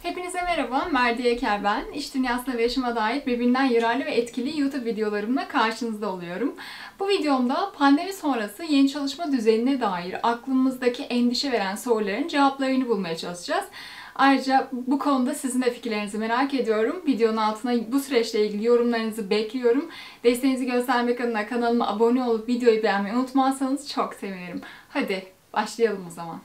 Hepinize merhaba, Merdiye Eker ben. İş dünyasına ve yaşama dair birbirinden yararlı ve etkili YouTube videolarımla karşınızda oluyorum. Bu videomda pandemi sonrası yeni çalışma düzenine dair aklımızdaki endişe veren soruların cevaplarını bulmaya çalışacağız. Ayrıca bu konuda sizin de fikirlerinizi merak ediyorum. Videonun altına bu süreçle ilgili yorumlarınızı bekliyorum. Desteğinizi göstermek adına kanalıma abone olup videoyu beğenmeyi unutmazsanız çok sevinirim. Hadi başlayalım o zaman.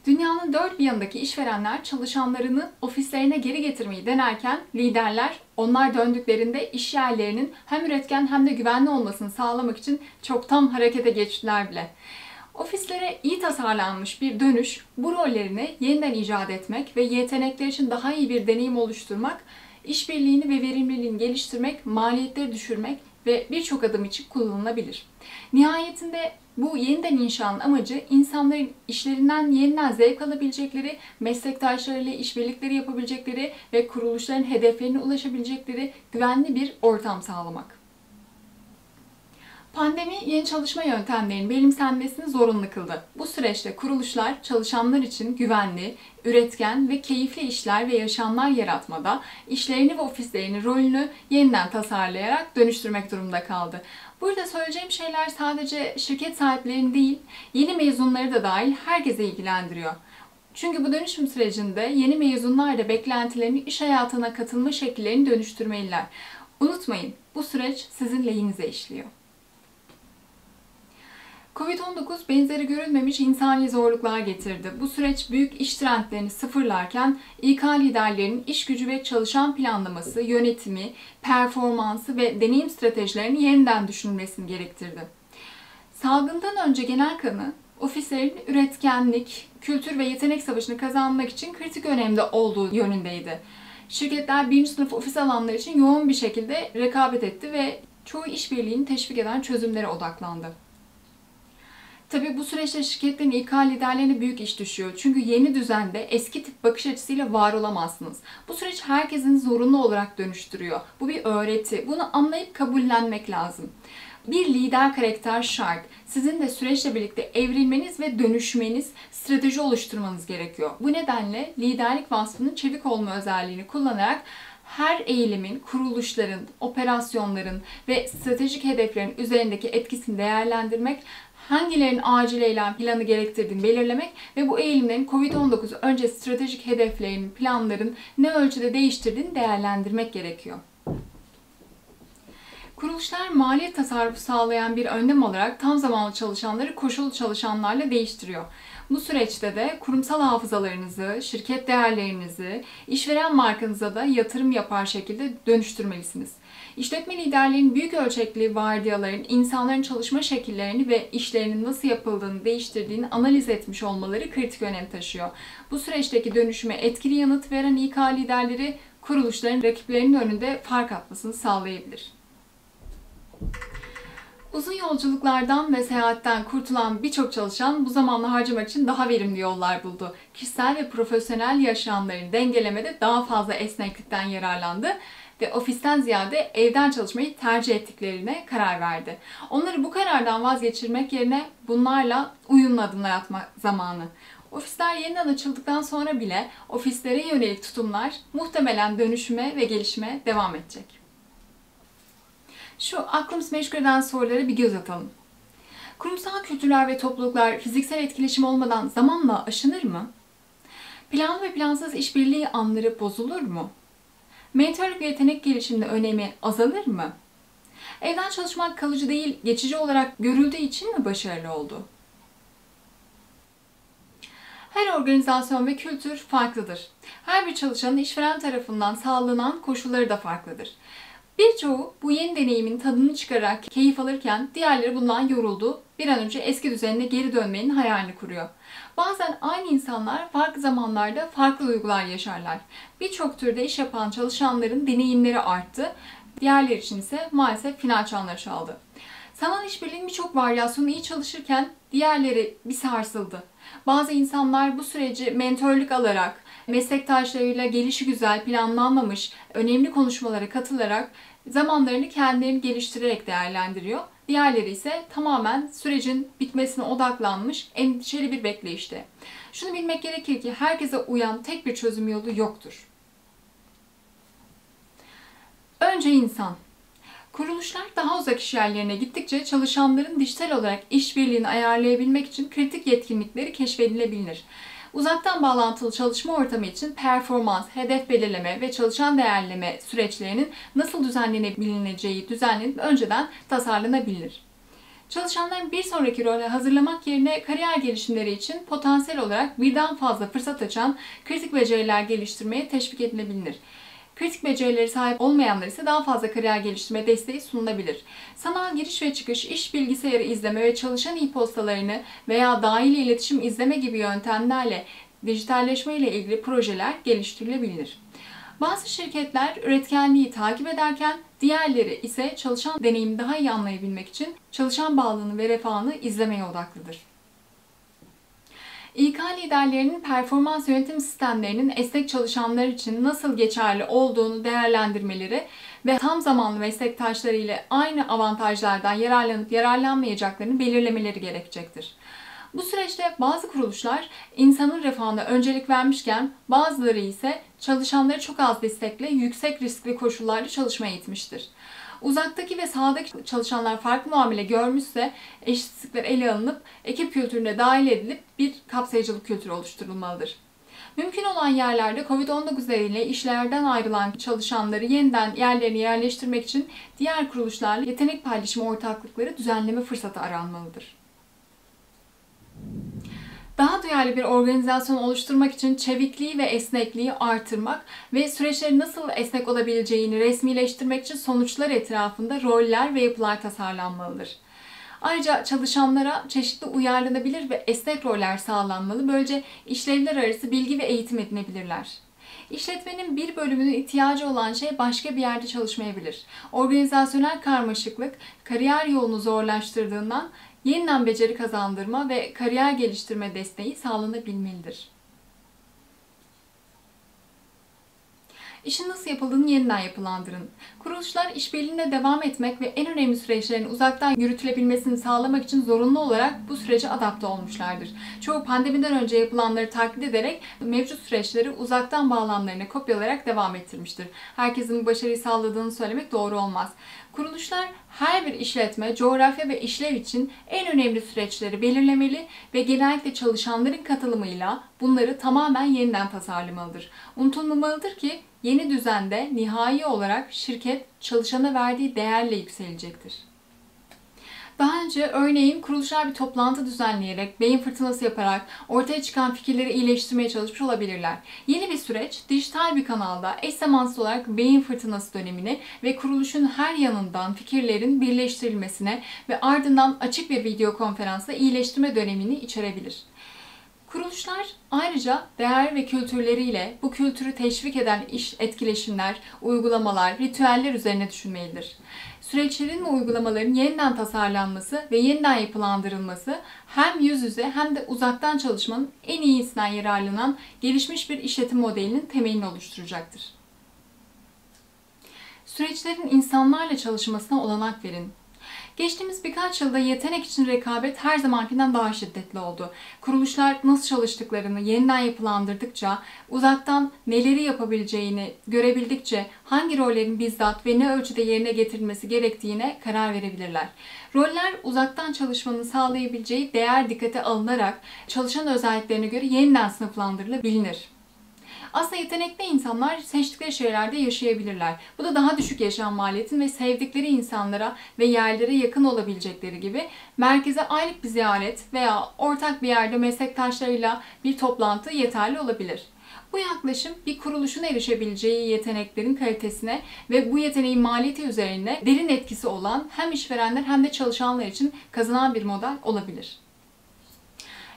Dünyanın dört bir yanındaki işverenler çalışanlarını ofislerine geri getirmeyi denerken liderler onlar döndüklerinde iş yerlerinin hem üretken hem de güvenli olmasını sağlamak için çoktan harekete geçtiler bile. Ofislere iyi tasarlanmış bir dönüş, bu rollerini yeniden icat etmek ve yetenekler için daha iyi bir deneyim oluşturmak, işbirliğini ve verimliliğini geliştirmek, maliyetleri düşürmek ve birçok adım için kullanılabilir. Nihayetinde bu yeniden inşanın amacı insanların işlerinden yeniden zevk alabilecekleri, meslektaşlarıyla işbirlikleri yapabilecekleri ve kuruluşların hedeflerine ulaşabilecekleri güvenli bir ortam sağlamak. Pandemi yeni çalışma yöntemlerinin benimsenmesini zorunlu kıldı. Bu süreçte kuruluşlar çalışanlar için güvenli, üretken ve keyifli işler ve yaşamlar yaratmada işlerini ve ofislerini, rolünü yeniden tasarlayarak dönüştürmek durumunda kaldı. Burada söyleyeceğim şeyler sadece şirket sahiplerini değil, yeni mezunları da dahil herkese ilgilendiriyor. Çünkü bu dönüşüm sürecinde yeni mezunlar da beklentilerini iş hayatına katılma şekillerini dönüştürmeliler. Unutmayın, bu süreç sizin lehinize işliyor. Covid-19 benzeri görülmemiş insani zorluklar getirdi. Bu süreç büyük iş trendlerini sıfırlarken İK liderlerinin iş gücü ve çalışan planlaması, yönetimi, performansı ve deneyim stratejilerini yeniden düşünülmesini gerektirdi. Salgından önce genel kanı ofislerin üretkenlik, kültür ve yetenek savaşını kazanmak için kritik önemde olduğu yönündeydi. Şirketler birinci sınıf ofis alanları için yoğun bir şekilde rekabet etti ve çoğu işbirliğini teşvik eden çözümlere odaklandı. Tabii bu süreçte şirketlerin İK liderlerine büyük iş düşüyor. Çünkü yeni düzende eski tip bakış açısıyla var olamazsınız. Bu süreç herkesin zorunlu olarak dönüştürüyor. Bu bir öğreti. Bunu anlayıp kabullenmek lazım. Bir lider karakter şart. Sizin de süreçle birlikte evrilmeniz ve dönüşmeniz, strateji oluşturmanız gerekiyor. Bu nedenle liderlik vasfının çevik olma özelliğini kullanarak her eğilimin, kuruluşların, operasyonların ve stratejik hedeflerin üzerindeki etkisini değerlendirmek, hangilerinin acil eylem planı gerektirdiğini belirlemek ve bu eğilimlerin COVID-19 önce stratejik hedeflerin, planların ne ölçüde değiştirdiğini değerlendirmek gerekiyor. Kuruluşlar maliyet tasarrufu sağlayan bir önlem olarak tam zamanlı çalışanları koşullu çalışanlarla değiştiriyor. Bu süreçte de kurumsal hafızalarınızı, şirket değerlerinizi, işveren markanıza da yatırım yapar şekilde dönüştürmelisiniz. İşletme liderlerinin büyük ölçekli vardiyaların insanların çalışma şekillerini ve işlerinin nasıl yapıldığını değiştirdiğini analiz etmiş olmaları kritik önem taşıyor. Bu süreçteki dönüşüme etkili yanıt veren İK liderleri kuruluşların rakiplerinin önünde fark atmasını sağlayabilir. Uzun yolculuklardan ve seyahatten kurtulan birçok çalışan bu zamanla harcamak için daha verimli yollar buldu. Kişisel ve profesyonel yaşamlarını dengelemede daha fazla esneklikten yararlandı ve ofisten ziyade evden çalışmayı tercih ettiklerine karar verdi. Onları bu karardan vazgeçirmek yerine bunlarla uyumlu adımlar atma zamanı. Ofisler yeniden açıldıktan sonra bile ofislere yönelik tutumlar muhtemelen dönüşüme ve gelişime devam edecek. Şu aklımızı meşgul eden sorulara bir göz atalım. Kurumsal kültürler ve topluluklar fiziksel etkileşim olmadan zamanla aşınır mı? Planlı ve plansız işbirliği anları bozulur mu? Mentorluk ve yetenek gelişiminde önemi azalır mı? Evden çalışmak kalıcı değil, geçici olarak görüldüğü için mi başarılı oldu? Her organizasyon ve kültür farklıdır. Her bir çalışanın işveren tarafından sağlanan koşulları da farklıdır. Birçoğu bu yeni deneyimin tadını çıkararak keyif alırken diğerleri bundan yoruldu, bir an önce eski düzenine geri dönmenin hayalini kuruyor. Bazen aynı insanlar farklı zamanlarda farklı duygular yaşarlar. Birçok türde iş yapan çalışanların deneyimleri arttı, diğerleri için ise maalesef final çanları çaldı. Sanal işbirliğinin birçok varyasyonu iyi çalışırken diğerleri bir sarsıldı. Bazı insanlar bu süreci mentörlük alarak meslektaşlarıyla gelişigüzel planlanmamış önemli konuşmalara katılarak zamanlarını kendilerini geliştirerek değerlendiriyor. Diğerleri ise tamamen sürecin bitmesine odaklanmış, endişeli bir bekleyişte. Şunu bilmek gerekir ki herkese uyan tek bir çözüm yolu yoktur. Önce insan. Kuruluşlar daha uzak iş yerlerine gittikçe çalışanların dijital olarak işbirliğini ayarlayabilmek için kritik yetkinlikleri keşfedilebilir. Uzaktan bağlantılı çalışma ortamı için performans, hedef belirleme ve çalışan değerleme süreçlerinin nasıl düzenlenip önceden tasarlanabilir. Çalışanların bir sonraki role hazırlamak yerine kariyer gelişimleri için potansiyel olarak birden fazla fırsat açan kritik beceriler geliştirmeye teşvik edilebilir. Kritik becerileri sahip olmayanlar ise daha fazla kariyer geliştirme desteği sunulabilir. Sanal giriş ve çıkış, iş bilgisayarı izleme ve çalışan e-postalarını veya dahili iletişim izleme gibi yöntemlerle dijitalleşme ile ilgili projeler geliştirilebilir. Bazı şirketler üretkenliği takip ederken diğerleri ise çalışan deneyimi daha iyi anlayabilmek için çalışan bağlılığını ve refahını izlemeye odaklıdır. İK liderlerinin performans yönetim sistemlerinin esnek çalışanlar için nasıl geçerli olduğunu değerlendirmeleri ve tam zamanlı meslektaşları ile aynı avantajlardan yararlanıp yararlanmayacaklarını belirlemeleri gerekecektir. Bu süreçte bazı kuruluşlar insanın refahına öncelik vermişken bazıları ise çalışanları çok az destekle yüksek riskli koşullarda çalışmaya itmiştir. Uzaktaki ve sahadaki çalışanlar farklı muamele görmüşse eşitsizlikler ele alınıp ekip kültürüne dahil edilip bir kapsayıcılık kültürü oluşturulmalıdır. Mümkün olan yerlerde COVID-19 nedeniyle işlerden ayrılan çalışanları yeniden yerlerine yerleştirmek için diğer kuruluşlarla yetenek paylaşımı ortaklıkları düzenleme fırsatı aranmalıdır. Daha duyarlı bir organizasyon oluşturmak için çevikliği ve esnekliği artırmak ve süreçlerin nasıl esnek olabileceğini resmileştirmek için sonuçlar etrafında roller ve yapılar tasarlanmalıdır. Ayrıca çalışanlara çeşitli uyarlanabilir ve esnek roller sağlanmalı. Böylece işlevler arası bilgi ve eğitim edinebilirler. İşletmenin bir bölümünün ihtiyacı olan şey başka bir yerde çalışmayabilir. Organizasyonel karmaşıklık kariyer yolunu zorlaştırdığından yeniden beceri kazandırma ve kariyer geliştirme desteği sağlanabilmelidir. İşin nasıl yapıldığını yeniden yapılandırın. Kuruluşlar işbirliğine devam etmek ve en önemli süreçlerin uzaktan yürütülebilmesini sağlamak için zorunlu olarak bu sürece adapte olmuşlardır. Çoğu pandemiden önce yapılanları taklit ederek mevcut süreçleri uzaktan bağlamlarına kopyalayarak devam ettirmiştir. Herkesin bu başarıyı sağladığını söylemek doğru olmaz. Kuruluşlar her bir işletme, coğrafya ve işlev için en önemli süreçleri belirlemeli ve genellikle çalışanların katılımıyla bunları tamamen yeniden tasarlamalıdır. Unutulmamalıdır ki yeni düzende nihai olarak şirket çalışana verdiği değerle yükselecektir. Daha önce örneğin kuruluşlar bir toplantı düzenleyerek, beyin fırtınası yaparak ortaya çıkan fikirleri iyileştirmeye çalışmış olabilirler. Yeni bir süreç, dijital bir kanalda eş zamansız olarak beyin fırtınası dönemini ve kuruluşun her yanından fikirlerin birleştirilmesine ve ardından açık bir video konferansla iyileştirme dönemini içerebilir. Kuruluşlar ayrıca değer ve kültürleriyle bu kültürü teşvik eden etkileşimler, uygulamalar, ritüeller üzerine düşünmelidir. Süreçlerin ve uygulamaların yeniden tasarlanması ve yeniden yapılandırılması hem yüz yüze hem de uzaktan çalışmanın en iyisinden yararlanan gelişmiş bir işletim modelinin temelini oluşturacaktır. Süreçlerin insanlarla çalışmasına olanak verin. Geçtiğimiz birkaç yılda yetenek için rekabet her zamankinden daha şiddetli oldu. Kuruluşlar nasıl çalıştıklarını yeniden yapılandırdıkça, uzaktan neleri yapabileceğini görebildikçe hangi rollerin bizzat ve ne ölçüde yerine getirilmesi gerektiğine karar verebilirler. Roller uzaktan çalışmanın sağlayabileceği değer dikkate alınarak çalışan özelliklerine göre yeniden sınıflandırılabilir. Aslında yetenekli insanlar seçtikleri şehirlerde yaşayabilirler. Bu da daha düşük yaşam maliyetin ve sevdikleri insanlara ve yerlere yakın olabilecekleri gibi merkeze aylık bir ziyaret veya ortak bir yerde meslektaşlarıyla bir toplantı yeterli olabilir. Bu yaklaşım bir kuruluşun erişebileceği yeteneklerin kalitesine ve bu yeteneğin maliyeti üzerine derin etkisi olan hem işverenler hem de çalışanlar için kazanan bir model olabilir.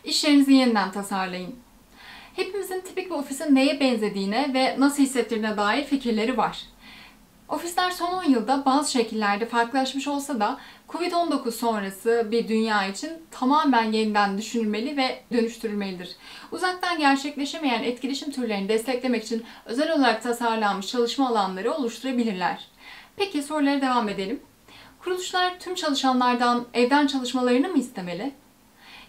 İş yerinizi yeniden tasarlayın. Hepimizin tipik bir ofisin neye benzediğine ve nasıl hissettirdiğine dair fikirleri var. Ofisler son 10 yılda bazı şekillerde farklılaşmış olsa da Covid-19 sonrası bir dünya için tamamen yeniden düşünülmeli ve dönüştürülmelidir. Uzaktan gerçekleşemeyen etkileşim türlerini desteklemek için özel olarak tasarlanmış çalışma alanları oluşturabilirler. Peki sorulara devam edelim. Kuruluşlar tüm çalışanlardan evden çalışmalarını mı istemeli?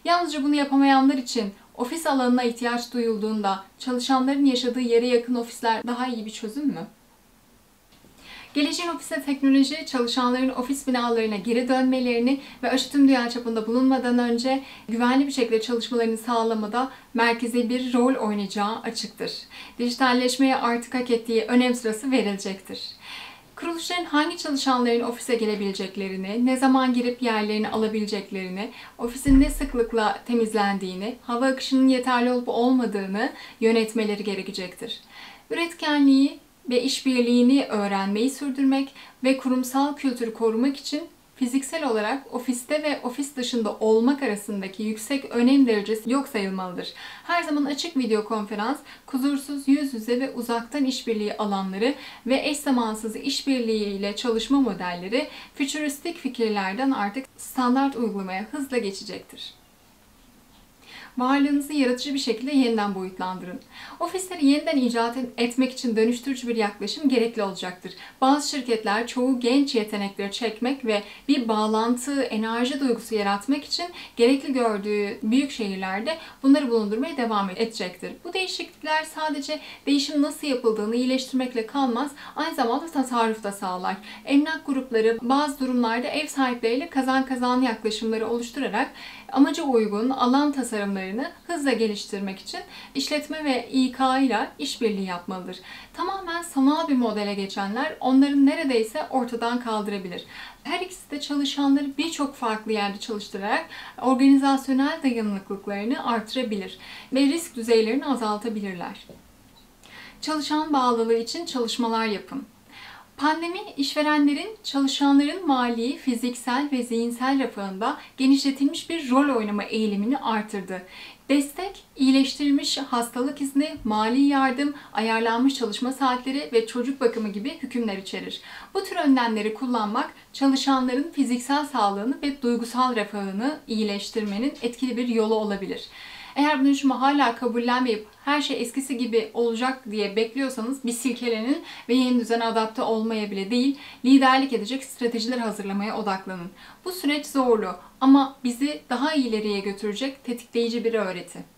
Yalnızca bunu yapamayanlar için ofis alanına ihtiyaç duyulduğunda çalışanların yaşadığı yere yakın ofisler daha iyi bir çözüm mü? Geleceğin ofiste teknoloji, çalışanların ofis binalarına geri dönmelerini ve aşı tüm dünya çapında bulunmadan önce güvenli bir şekilde çalışmalarını sağlamada merkezi bir rol oynayacağı açıktır. Dijitalleşmeye artık hak ettiği önem sırası verilecektir. Kuruluşların hangi çalışanların ofise gelebileceklerini, ne zaman girip yerlerini alabileceklerini, ofisin ne sıklıkla temizlendiğini, hava akışının yeterli olup olmadığını yönetmeleri gerekecektir. Üretkenliği ve işbirliğini öğrenmeyi sürdürmek ve kurumsal kültürü korumak için fiziksel olarak ofiste ve ofis dışında olmak arasındaki yüksek önem derecesi yok sayılmalıdır. Her zaman açık video konferans, kusursuz yüz yüze ve uzaktan işbirliği alanları ve eş zamansız işbirliği ile çalışma modelleri fütüristik fikirlerden artık standart uygulamaya hızla geçecektir. Varlığınızı yaratıcı bir şekilde yeniden boyutlandırın. Ofisleri yeniden icat etmek için dönüştürücü bir yaklaşım gerekli olacaktır. Bazı şirketler çoğu genç yetenekleri çekmek ve bir bağlantı, enerji duygusu yaratmak için gerekli gördüğü büyük şehirlerde bunları bulundurmaya devam edecektir. Bu değişiklikler sadece değişim nasıl yapıldığını iyileştirmekle kalmaz, aynı zamanda tasarruf da sağlar. Emlak grupları bazı durumlarda ev sahipleriyle kazan kazan yaklaşımları oluşturarak amaca uygun alan tasarımlarını hızla geliştirmek için işletme ve İK ile işbirliği yapmalıdır. Tamamen sanal bir modele geçenler onların neredeyse ortadan kaldırabilir. Her ikisi de çalışanları birçok farklı yerde çalıştırarak organizasyonel dayanıklılıklarını artırabilir ve risk düzeylerini azaltabilirler. Çalışan bağlılığı için çalışmalar yapın. Pandemi, işverenlerin çalışanların mali, fiziksel ve zihinsel refahında genişletilmiş bir rol oynama eğilimini artırdı. Destek, iyileştirilmiş hastalık izni, mali yardım, ayarlanmış çalışma saatleri ve çocuk bakımı gibi hükümler içerir. Bu tür önlemleri kullanmak, çalışanların fiziksel sağlığını ve duygusal refahını iyileştirmenin etkili bir yolu olabilir. Eğer bu dönüşümü hala kabullenmeyip her şey eskisi gibi olacak diye bekliyorsanız bir silkelenin ve yeni düzene adapte olmaya bile değil, liderlik edecek stratejiler hazırlamaya odaklanın. Bu süreç zorlu ama bizi daha ileriye götürecek tetikleyici bir öğreti.